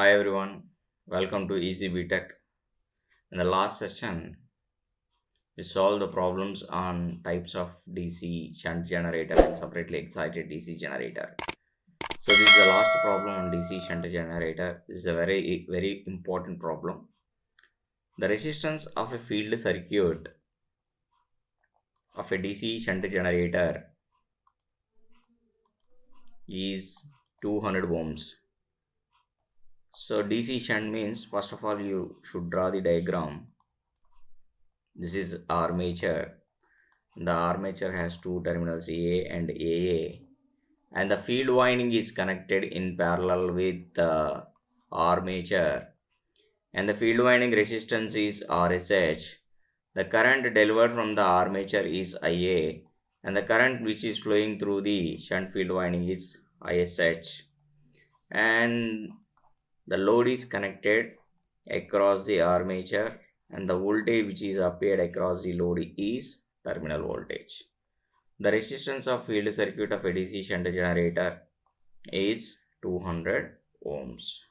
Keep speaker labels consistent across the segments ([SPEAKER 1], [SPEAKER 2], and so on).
[SPEAKER 1] Hi everyone, welcome to Easy BTech. In the last session, we solved the problems on types of DC shunt generator and separately excited DC generator. So this is the last problem on DC shunt generator. This is a very important problem. The resistance of a field circuit of a DC shunt generator is 200 ohms. So DC shunt means, first of all, you should draw the diagram. This is armature. The armature has two terminals A and AA, and the field winding is connected in parallel with the armature, and the field winding resistance is RSH. The current delivered from the armature is IA, and the current which is flowing through the shunt field winding is ISH, and the load is connected across the armature, and the voltage which is applied across the load is terminal voltage. The resistance of field circuit of a DC shunt generator is 200 ohms.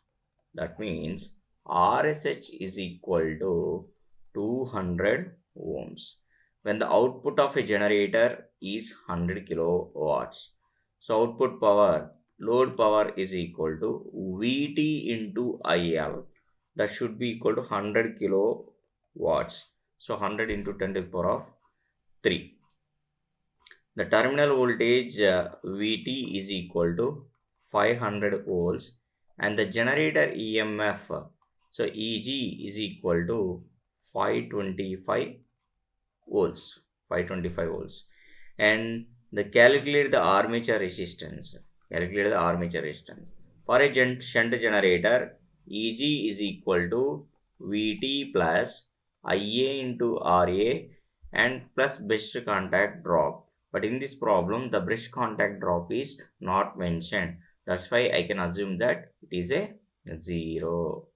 [SPEAKER 1] That means RSH is equal to 200 ohms when the output of a generator is 100 kilowatts. So output power, load power is equal to VT into IL. That should be equal to 100 kilowatts. So 100 into 10 to the power of 3. The terminal voltage VT is equal to 500 volts, and the generator EMF, so EG is equal to 525 volts, and the calculate the armature resistance. For a shunt generator, EG is equal to VT plus IA into RA and plus brush contact drop. But in this problem, the brush contact drop is not mentioned. That's why I can assume that it is a 0.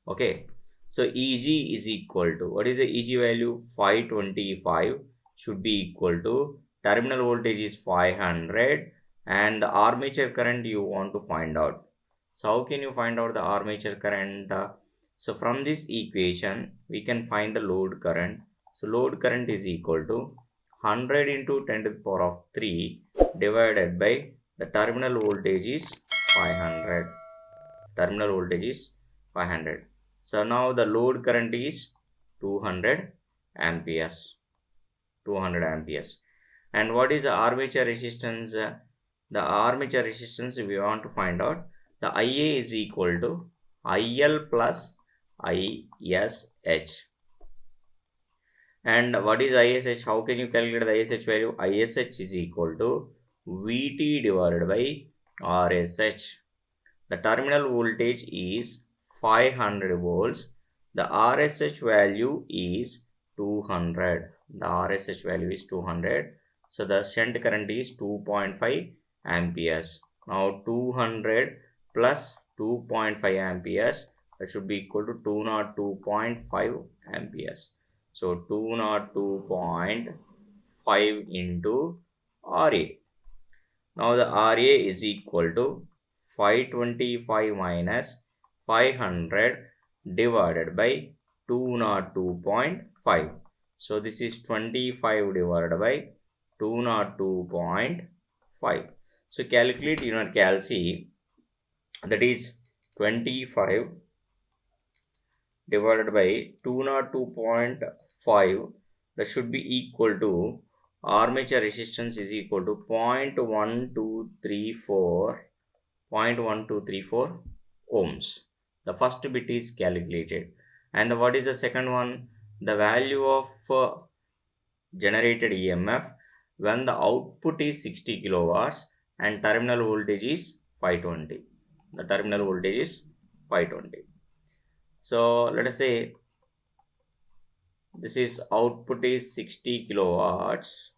[SPEAKER 1] Okay. So EG is equal to, what is the EG value? 525 should be equal to, terminal voltage is 500 and the armature current you want to find out. So how can you find out the armature current? So from this equation, we can find the load current. So load current is equal to 100 into 10 to the power of 3 divided by the terminal voltage is 500. Terminal voltage is 500. So now the load current is 200 amperes. 200 amperes. And what is the armature resistance? The armature resistance we want to find out. The IA is equal to IL plus ISH. And what is ISH? How can you calculate the ISH value? ISH is equal to VT divided by RSH. The terminal voltage is 500 volts. The RSH value is 200. The RSH value is 200. So the shunt current is 2.5 amperes. Now 200 plus 2.5 amperes, that should be equal to 202.5 amperes. So 202.5 into RA. Now the RA is equal to 525 minus 500 divided by 202.5. So this is 25 divided by 202.5. So calculate in your calc, that is 25 divided by 202.5. That should be equal to, armature resistance is equal to 0.1234 ohms. The first bit is calculated. And what is the second one? The value of generated EMF when the output is 60 kilowatts and terminal voltage is 520. The terminal voltage is 520. So let us say this is output is 60 kilowatts.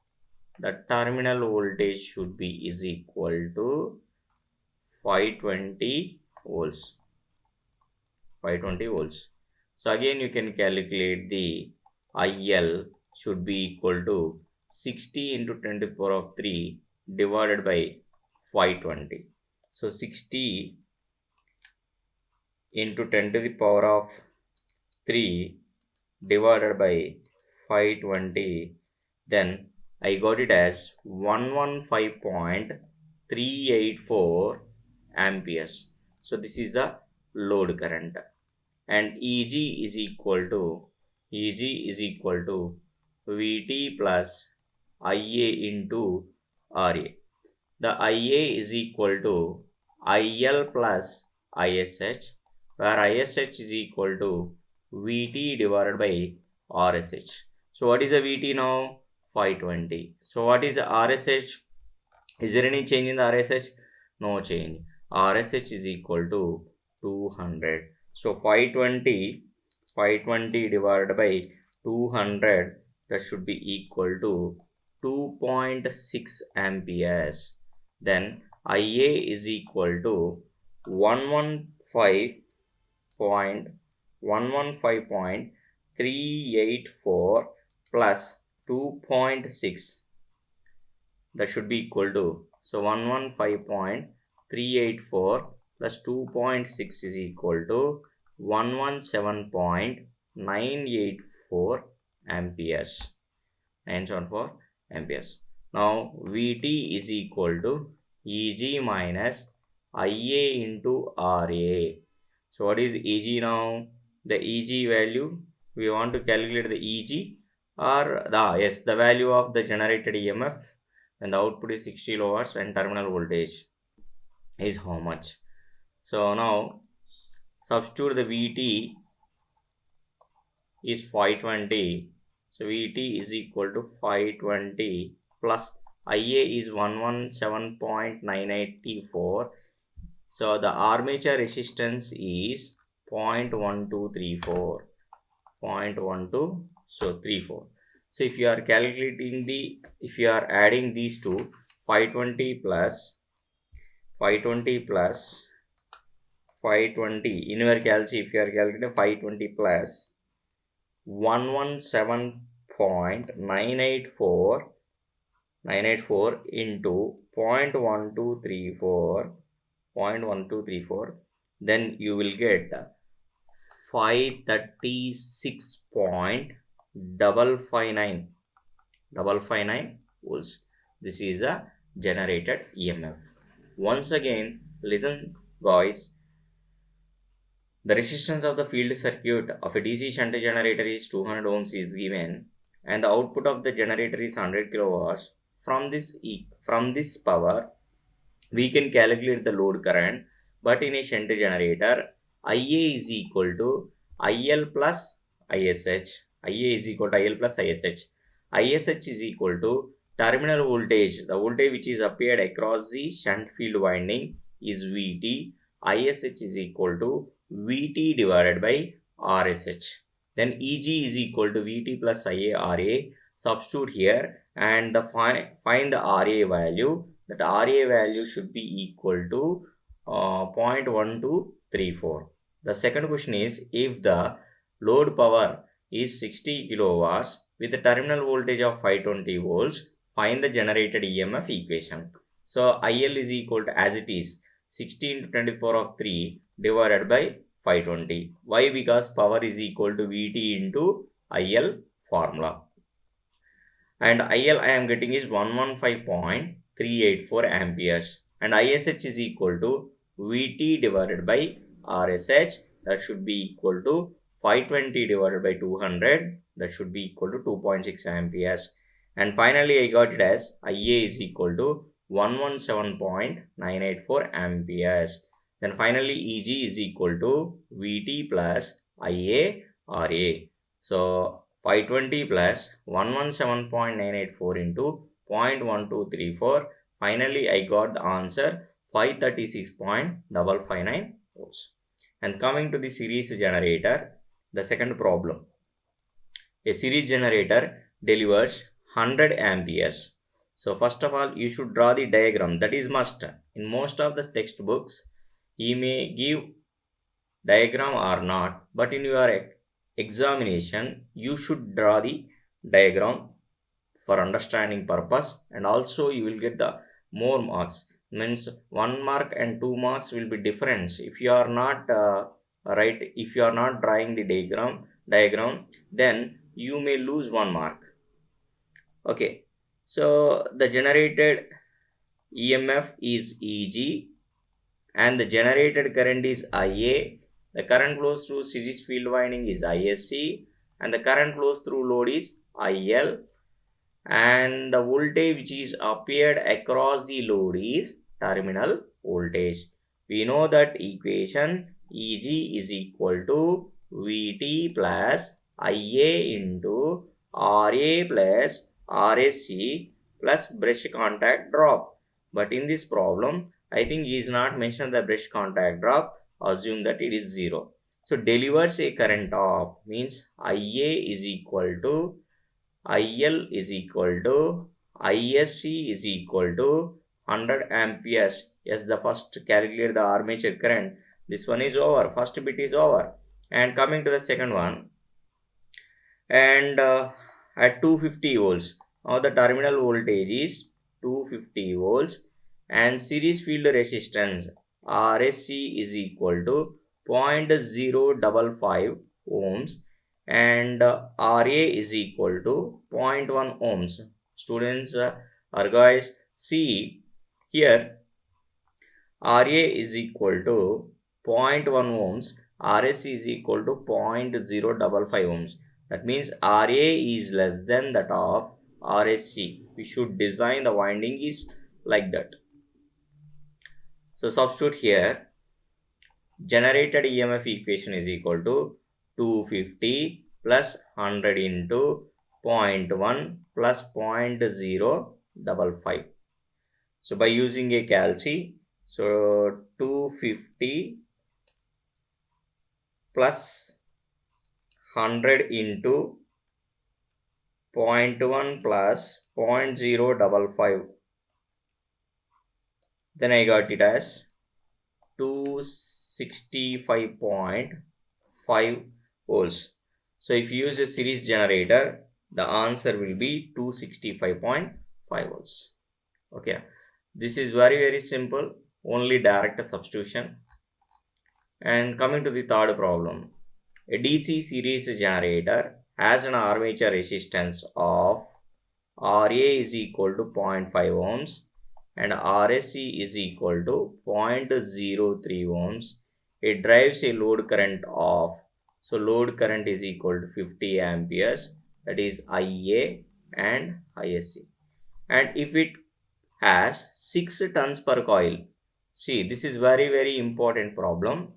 [SPEAKER 1] The terminal voltage should be is equal to 520 volts. 520 volts. So again you can calculate the IL should be equal to 60 into 10 to the power of 3 divided by 520. So 60 into 10 to the power of 3 divided by 520, then I got it as 115.384 amperes. So this is the load current, and Eg is equal to Vt plus Ia into Ra. The Ia is equal to IL plus ISH, where ISH is equal to Vt divided by RSH. So what is the Vt now? 520. So what is the RSH? Is there any change in the RSH? No change. RSH is equal to 200. So 520 divided by 200, that should be equal to 2.6 amperes. Then Ia is equal to 115.384 plus 2.6, that should be equal to, so 115.384 plus 2.6 is equal to 117.984 amperes. 974 amperes. Now Vt is equal to Eg minus Ia into Ra. So what is Eg now? The Eg value, we want to calculate the Eg, or the value of the generated EMF, and the output is 60 kilowatts and terminal voltage is how much. So now substitute the Vt is 520. So Vt is equal to 520 plus Ia is 117.984. So the armature resistance is 0.1234. 0.12, so 34. So if you are calculating if you are adding these two, 520 plus 520 in your calculation, if you are calculating 520 plus 117.984 into 0.1234, then you will get 536.559 volts. This is a generated EMF. Once again, listen guys. The resistance of the field circuit of a DC shunt generator is 200 ohms is given, and the output of the generator is 100 kilowatts. From this power, we can calculate the load current, but in a shunt generator, Ia is equal to IL plus ISH. Ia is equal to IL plus ISH. ISH is equal to terminal voltage. The voltage which is appeared across the shunt field winding is Vt. ISH is equal to Vt divided by RSH. Then Eg is equal to Vt plus Ia Ra. Substitute here and find the Ra value. That Ra value should be equal to 0.1234. The second question is, if the load power is 60 kilowatts with a terminal voltage of 520 volts, find the generated EMF equation. So IL is equal to, as it is, 60 into 10 to the power of 3 divided by 520. Why? Because power is equal to Vt into IL formula. And IL I am getting is 115.384 amperes. And ISH is equal to Vt divided by RSH. That should be equal to 520 divided by 200. That should be equal to 2.6 amperes. And finally, I got it as Ia is equal to 117.984 amperes. Then finally, Eg is equal to Vt plus Ia Ra. So 520 plus 117.984 into 0.1234. Finally, I got the answer 536.559 volts. And coming to the series generator, the second problem. A series generator delivers 100 amperes. So first of all, you should draw the diagram. That is must. In most of the textbooks, you may give diagram or not, but in your examination, you should draw the diagram for understanding purpose, and also you will get the more marks. Means 1 mark and 2 marks will be difference if you are not right? If you are not drawing the diagram, then you may lose 1 mark. Okay, so the generated EMF is EG and the generated current is IA. The current flows through series field winding is ISC and the current flows through load is IL, and the voltage which is appeared across the load is terminal voltage. We know that equation Eg is equal to Vt plus Ia into Ra plus Rsc plus brush contact drop. But in this problem, I think he is not mentioned the brush contact drop. Assume that it is 0. So delivers a current of means Ia is equal to IL is equal to ISC is equal to 100 amperes. Yes, the first calculate the armature current. This one is over. First bit is over. And coming to the second one. And at 250 volts. Now the terminal voltage is 250 volts. And series field resistance RSC is equal to 0.055 ohms and Ra is equal to 0.1 ohms. Students or guys, see here Ra is equal to 0.1 ohms, RSC is equal to 0.055 ohms. That means Ra is less than that of RSC. We should design the winding is like that. So substitute here. Generated EMF equation is equal to 250 plus 100 into 0.1 plus 0.055. So by using a calci, so 250 plus 100 into 0.1 plus 0.055. Then I got it as 265.5 volts. So if you use a series generator, the answer will be 265.5 volts. Okay, this is very simple, only direct substitution. And coming to the third problem, a DC series generator has an armature resistance of Ra is equal to 0.5 ohms and RSC is equal to 0.03 ohms. It drives a load current of, so load current is equal to 50 amperes, that is Ia and ISC. And if it has 6 tons per coil, see this is very important problem.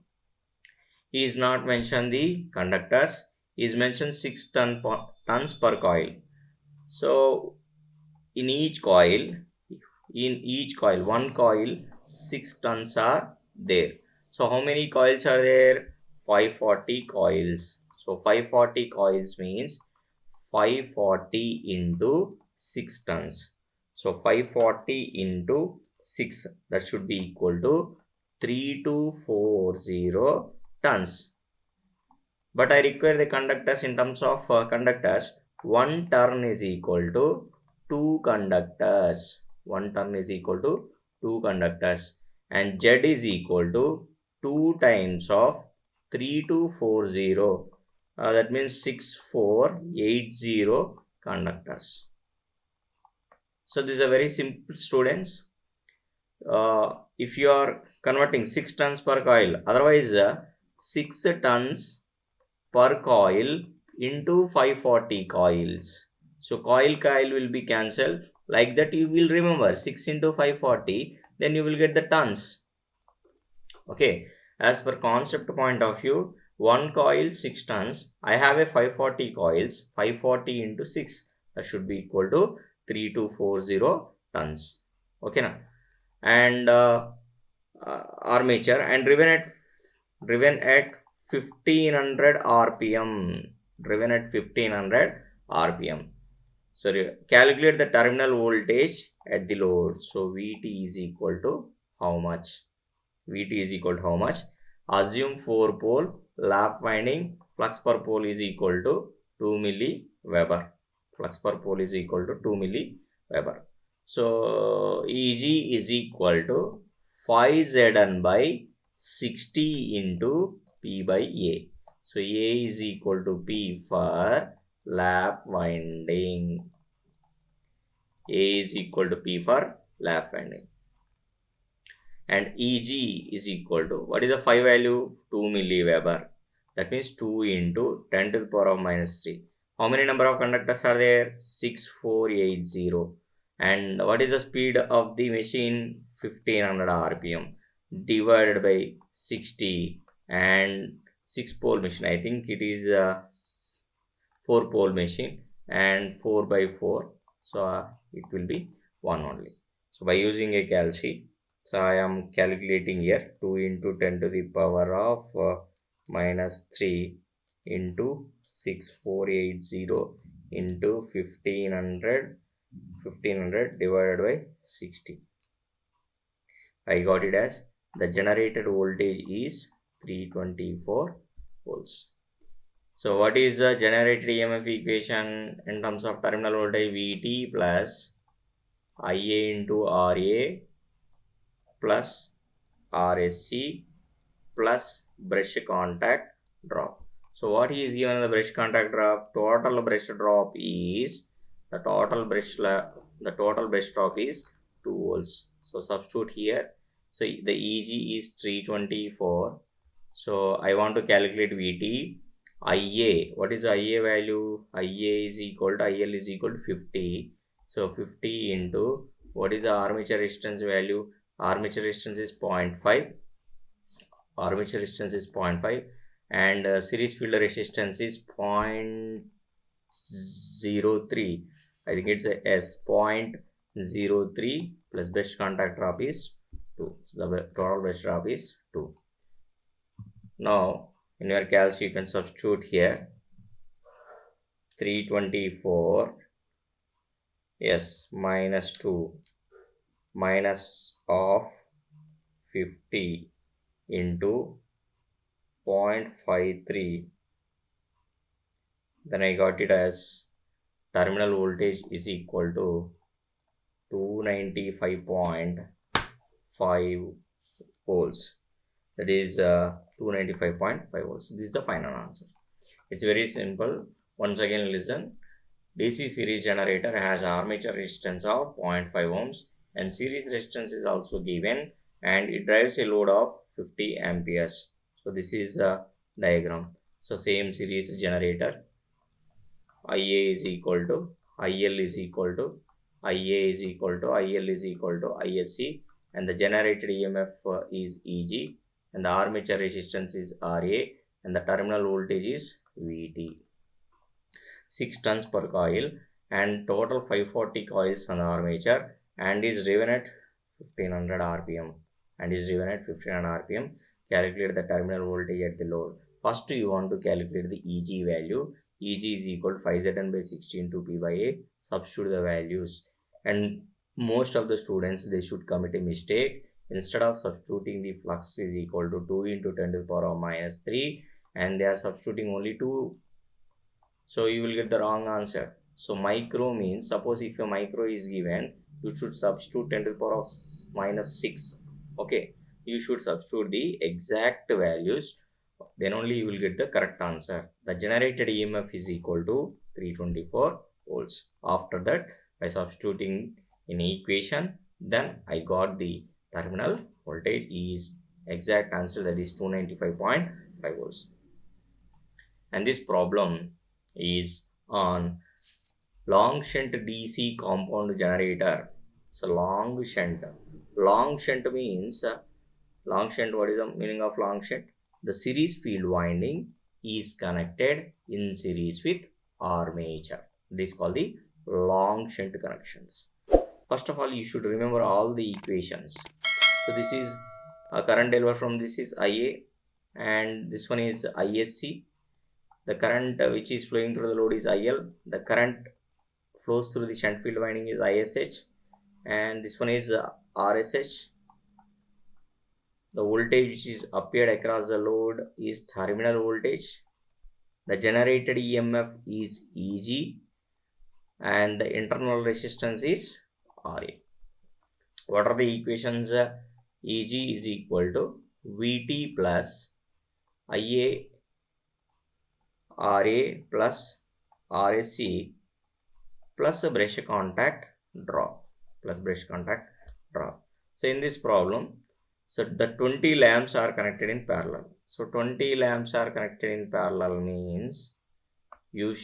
[SPEAKER 1] He is not mentioned the conductors, he is mentioned 6 tons per coil. So in each coil, one coil 6 tons are there. So how many coils are there? 540 coils. So 540 coils means 540 into 6 tons. So 540 into 6, that should be equal to 3240 tons. But I require the conductors in terms of conductors. One turn is equal to 2 conductors. One turn is equal to 2 conductors. And Z is equal to 2 times of 3240. That means 6480 conductors. So this is a very simple, students. If you are converting 6 tons per coil, otherwise 6 tons per coil into 540 coils. So coil will be cancelled. Like that you will remember 6 into 540, then you will get the tons. Okay, as per concept point of view, one coil 6 tons. I have a 540 coils. 540 into 6, that should be equal to 3240 tons. Okay now, and armature and driven at 1500 rpm. Driven at 1500 rpm. So calculate the terminal voltage at the load. So Vt is equal to how much? Vt is equal to how much? Assume 4 pole lap winding, flux per pole is equal to 2 milliweber. Flux per pole is equal to 2 milliweber. So Eg is equal to 5Zn by 60 into P by A. So A is equal to P for lap winding. A is equal to P for lap winding. And Eg is equal to, what is the phi value? 2 milliweber. That means 2 into 10 to the power of minus 3. How many number of conductors are there? 6480. And what is the speed of the machine? 1500 rpm divided by 60, and 6 pole machine. I think it is a 4 pole machine, and 4 by 4. So it will be 1 only. So by using a calci, so I am calculating here 2 into 10 to the power of minus 3 into 6480 into 1500 divided by 60. I got it as the generated voltage is 324 volts. So what is the generated EMF equation in terms of terminal voltage? Vt plus Ia into Ra plus RSC plus brush contact drop. So what is given in the brush contact drop? Total brush drop is the total brush drop is 2 volts. So substitute here. So the Eg is 324. So I want to calculate Vt. Ia, what is the Ia value? Ia is equal to IL is equal to 50. So 50 into, what is the armature resistance value? Armature resistance is 0.5. Armature resistance is 0.5, and series field resistance is 0.03. I think it's a S 0.03 plus best contact drop is 2. So the total best drop is 2. Now in your calc you can substitute here 324 yes minus 2 minus of 50 into 0.53. Then I got it as terminal voltage is equal to 295.5 volts. That is 295.5 volts. This is the final answer. It's very simple. Once again listen. DC series generator has armature resistance of 0.5 ohms and series resistance is also given, and it drives a load of 50 amperes. So this is a diagram. So same series generator, Ia is equal to IL is equal to Ia is equal to IL is equal to ISC, and the generated EMF is Eg, and the armature resistance is Ra, and the terminal voltage is Vt. 6 tons per coil, and total 540 coils on the armature, and is driven at 1500 rpm. Calculate the terminal voltage at the load. First you want to calculate the Eg value. Eg is equal to 5Zn by 60 into P by A. Substitute the values, and most of the students they should commit a mistake. Instead of substituting the flux is equal to 2 into 10 to the power of minus 3, and they are substituting only 2. So you will get the wrong answer. So micro means, suppose if a micro is given, you should substitute 10 to the power of minus 6. Okay, you should substitute the exact values, then only you will get the correct answer. The generated EMF is equal to 324 volts. After that, by substituting in equation, then I got the terminal voltage is exact answer, that is 295.5 volts. And this problem is on long shunt DC compound generator. So long shunt means long shunt. What is the meaning of long shunt? The series field winding is connected in series with armature. This is called the long shunt connections. First of all, you should remember all the equations. So this is a current delivered from this is Ia, and this one is ISC. The current which is flowing through the load is IL. The current flows through the shunt field winding is ISH, and this one is RSH. The voltage which is appeared across the load is terminal voltage. The generated EMF is Eg, and the internal resistance is Ra. What are the equations? Eg is equal to Vt plus IA RA plus RSC plus a brush contact drop So in this problem, so the 20 lamps are connected in parallel. So 20 lamps are connected in parallel means you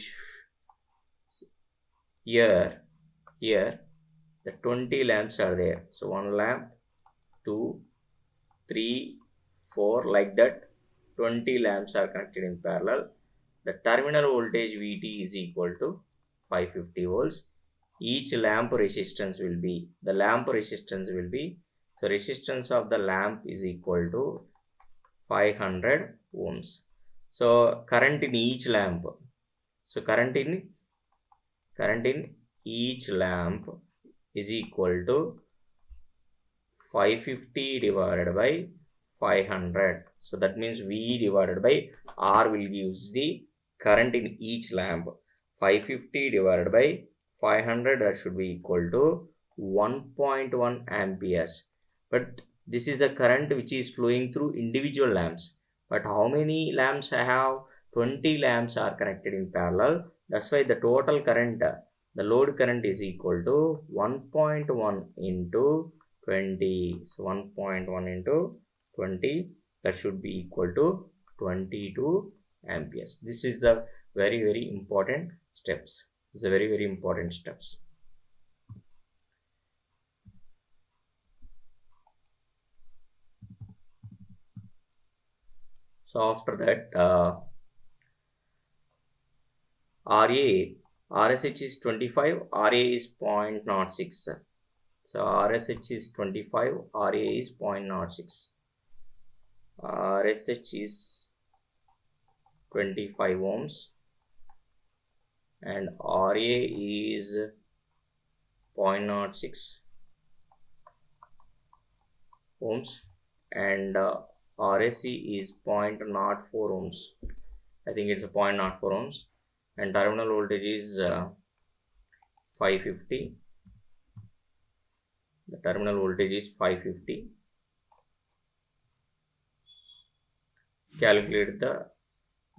[SPEAKER 1] here the 20 lamps are there. So one lamp, 2, 3, 4, like that 20 lamps are connected in parallel. The terminal voltage VT is equal to 550 volts. Each lamp resistance will be, so resistance of the lamp is equal to 500 ohms. So current in each lamp, so current in each lamp is equal to 550 divided by 500. So that means V divided by R will gives the current in each lamp. 550 divided by 500, that should be equal to 1.1 amperes. But this is the current which is flowing through individual lamps. But how many lamps I have? 20 lamps are connected in parallel. That's why the total current, the load current is equal to 1.1 into 20. So 1.1 into 20, that should be equal to 22 amperes. This is the very important steps. It's a very important steps. So after that, RSH is 25, RA is 0.06. So RSH is 25, RA is 0.06. RSH is 25 ohms and RA is 0.06 ohms and RSC is 0.04 ohms. I think it's a 0.04 ohms and terminal voltage is 550. The terminal voltage is 550. Calculate the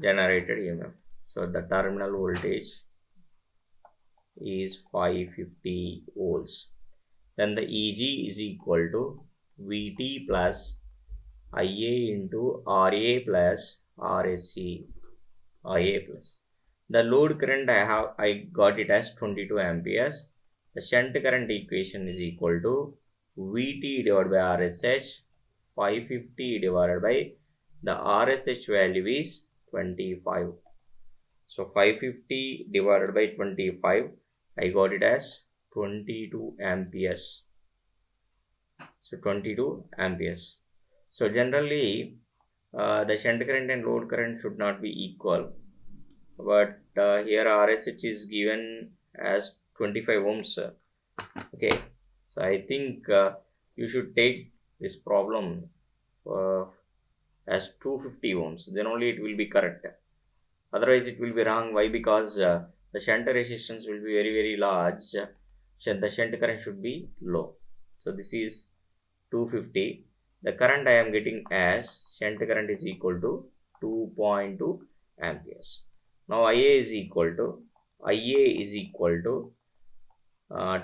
[SPEAKER 1] generated EMF. So the terminal voltage is 550 volts. Then the EG is equal to VT plus IA into RA plus RSC. IA plus. The load current I got it as 22 amperes. The shunt current equation is equal to VT divided by RSH, 550 divided by the RSH value is 25. So 550 divided by 25, I got it as 22 amperes. So 22 amperes. So generally, the shunt current and load current should not be equal. But here RSH is given as 25 ohms. Okay. So I think you should take this problem as 250 ohms. Then only it will be correct. Otherwise it will be wrong. Why? Because the shunt resistance will be very large. The shunt current should be low. So this is 250. The current I am getting as shunt current is equal to 2.2 amperes. Now IA is equal to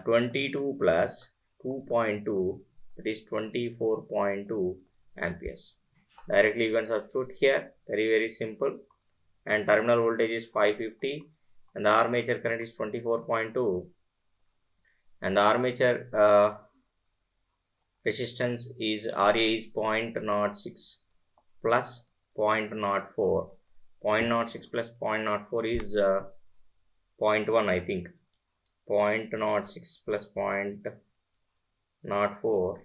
[SPEAKER 1] 22 plus 2.2, that is 24.2 amperes. Directly you can substitute here. Very simple. And terminal voltage is 550 and the armature current is 24.2 and the armature resistance is RA is 0.06 plus 0.04. 0.06 plus 0.04 is 0.1, I think. 0.06 plus 0.04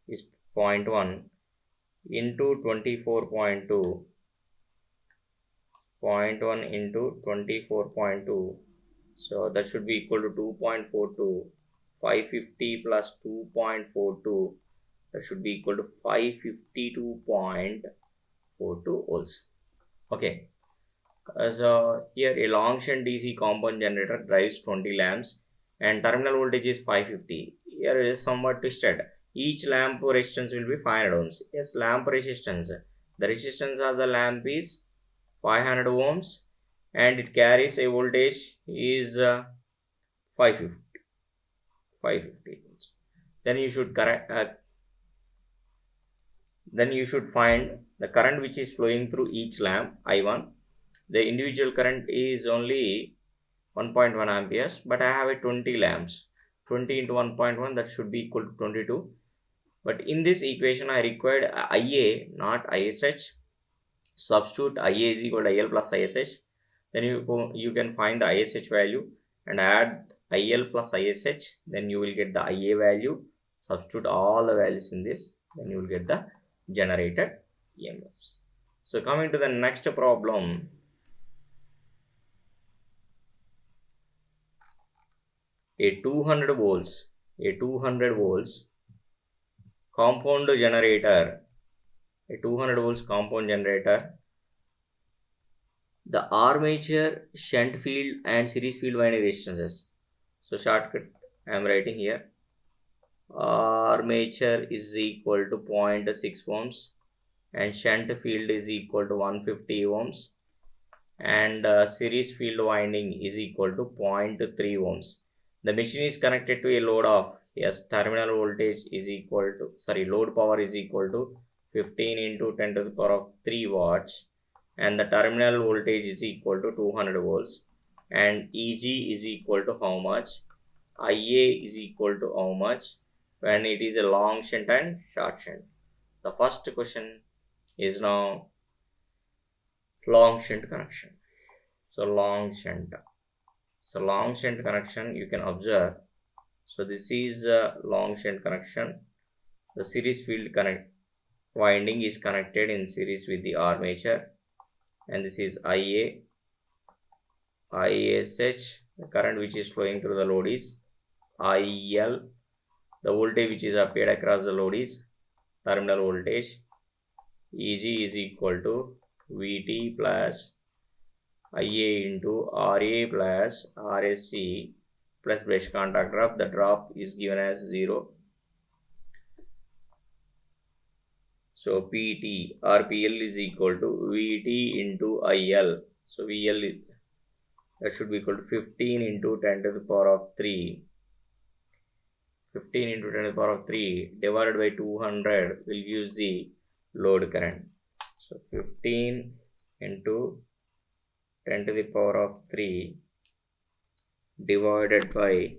[SPEAKER 1] is 0.1 into 24.2. 0.1 into 24.2, so that should be equal to 2.42. 550 plus 2.42, that should be equal to 552.42 volts. Okay. So here a long shunt DC compound generator drives 20 lamps and terminal voltage is 550. Here it is somewhat twisted. Each lamp resistance will be 500 ohms. Yes, lamp resistance. The resistance of the lamp is 500 ohms and it carries a voltage is 550. 550. Then you should correct. Then you should find the current which is flowing through each lamp I1. The individual current is only 1.1 amperes, but I have a 20 lamps. 20 into 1.1, that should be equal to 22. But in this equation I required IA, not ISH. Substitute IA is equal to IL plus ISH. Then you can find the ISH value and add IL plus ISH. Then you will get the IA value. Substitute all the values in this. Then you will get the generated EMFs. So coming to the next problem. A 200 volts compound generator, a 200 volts compound generator. The armature, shunt field and series field winding resistances. So shortcut I am writing here. Armature is equal to 0.6 ohms and shunt field is equal to 150 ohms and series field winding is equal to 0.3 ohms. The machine is connected to a load of, yes, terminal voltage is equal to, load power is equal to 15 into 10 to the power of 3 watts and the terminal voltage is equal to 200 volts and EG is equal to how much, IA is equal to how much when it is a long shunt and short shunt. The first question is now long shunt connection. So long shunt. So long shunt connection you can observe. So this is a long shunt connection. The series field winding is connected in series with the armature and this is IA, ISH. The current which is flowing through the load is IL. The voltage which is applied across the load is terminal voltage. EG is equal to VT plus IA into RA plus RSC plus brush contact drop. The drop is given as 0. So PT RPL is equal to VT into IL. So VL is, that should be equal to 15 into 10 to the power of 3. 15 into 10 to the power of 3 divided by 200 will use the load current. So 15 into 10 to the power of 3 divided by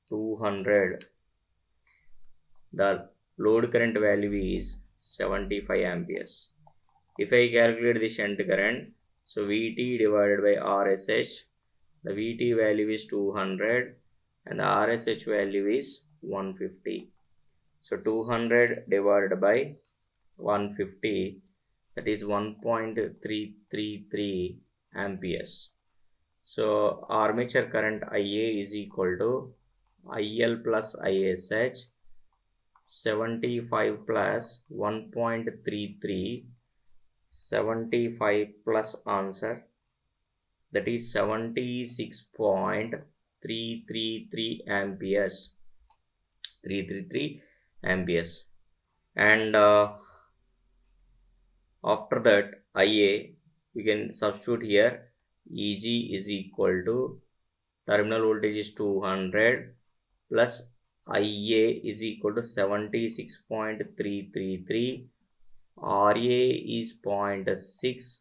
[SPEAKER 1] 200. The load current value is 75 amperes. If I calculate the shunt current, so VT divided by RSH, the VT value is 200 and the RSH value is 150. So 200 divided by 150, that is 1.333 amperes. So armature current IA is equal to IL plus ISH 75 plus 1.33, 75 plus answer, that is 76.333 amperes. 333 amperes. And after that IA we can substitute here. EG is equal to terminal voltage is 200 plus IA is equal to 76.333, RA is 0.6,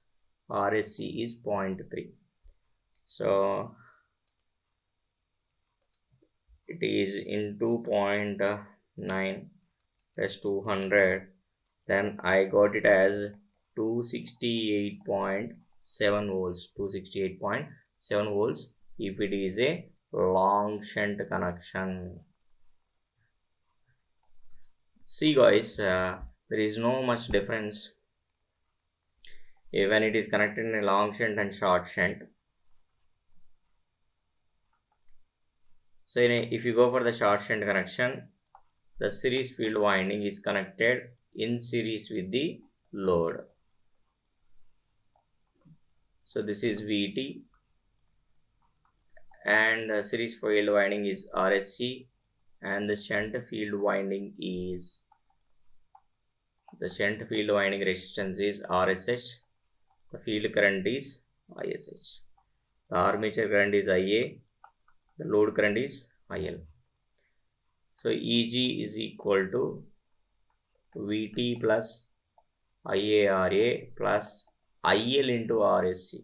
[SPEAKER 1] RSC is 0.3. So it is into 0.9 plus 200, then I got it as 268.7 volts. 268.7 volts if it is a long shunt connection. See guys, there is no much difference when it is connected in a long shunt and short shunt. So if you go for the short shunt connection, the series field winding is connected in series with the load. So this is VT and the series field winding is RSC and the shunt field winding is The shunt field winding resistance is RSH. The field current is ISH. The armature current is IA. The load current is IL. So EG is equal to VT plus IARA plus IL into RSC.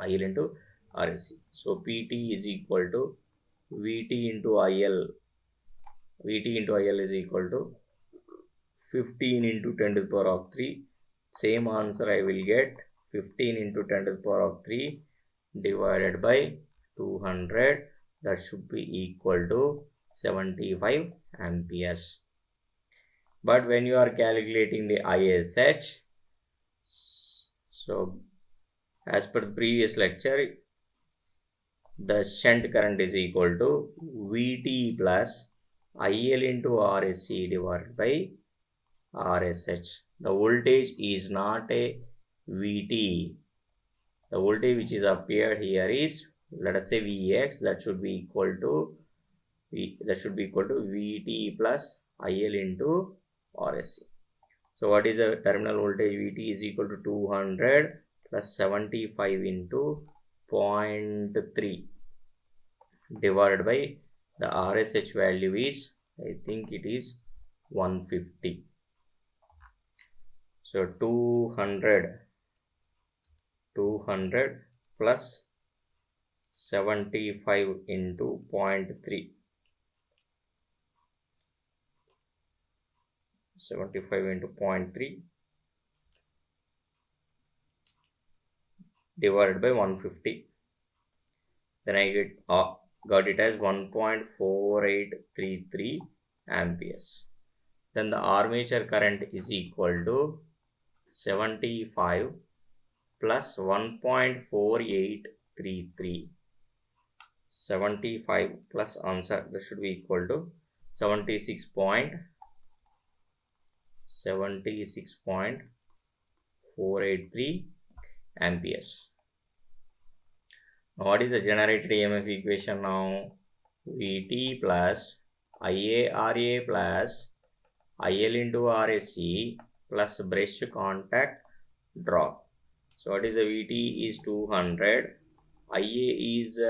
[SPEAKER 1] IL into RSC. So PT is equal to VT into IL. VT into IL is equal to 15 into 10 to the power of 3. Same answer I will get 15 into 10 to the power of 3 divided by 200. That should be equal to 75 amperes. But when you are calculating the ISH, so as per the previous lecture, the shunt current is equal to VT plus IL into RSC divided by RSH. The voltage is not a VT. The voltage which is appeared here is, let us say, Vx. That should be equal to VT plus IL into RSC. So what is the terminal voltage? VT is equal to 200 plus 75 into 0.3 divided by the RSH value is, I think it is 150. So 200 plus 75 into 0.3. 75 into 0.3 divided by 150. Then I got it as 1.4833 amperes. Then the armature current is equal to 75 plus 1.4833. 75 plus answer, that should be equal to 76.483 amperes. Now what is the generated EMF equation now? VT plus IARA plus IL into RSC plus brush contact drop. So what is the VT is 200, IA is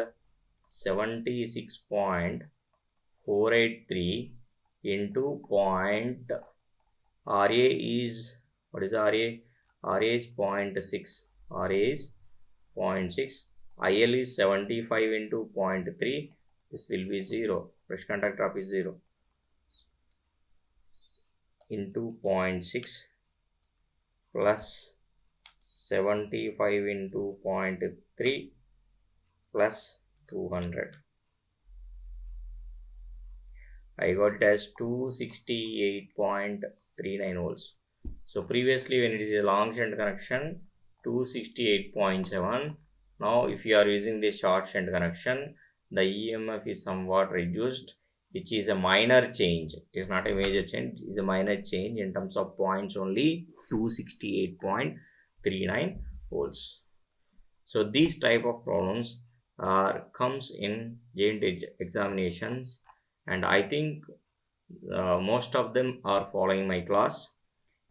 [SPEAKER 1] 76.483 into point RA is, what is RA? RA is 0.6. RA is 0.6. IL is 75 into 0.3. This will be 0. Brush contact drop is 0. Into 0.6 plus 75 into 0.3 plus 200. I got it as 268.39 volts. So previously when it is a long shunt connection, 268.7. Now if you are using the short shunt connection, the EMF is somewhat reduced, which is a minor change. It is not a major change, it is a minor change in terms of points only, 268.39 volts. So these type of problems comes in JNT examinations, and I think most of them are following my class,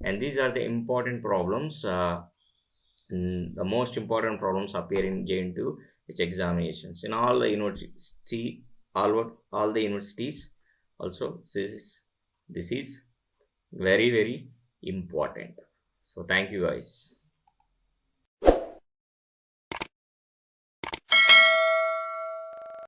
[SPEAKER 1] and these are the important problems. The most important problems appear in JNT examinations in all the university, all the universities. Also, this is very important. So thank you guys.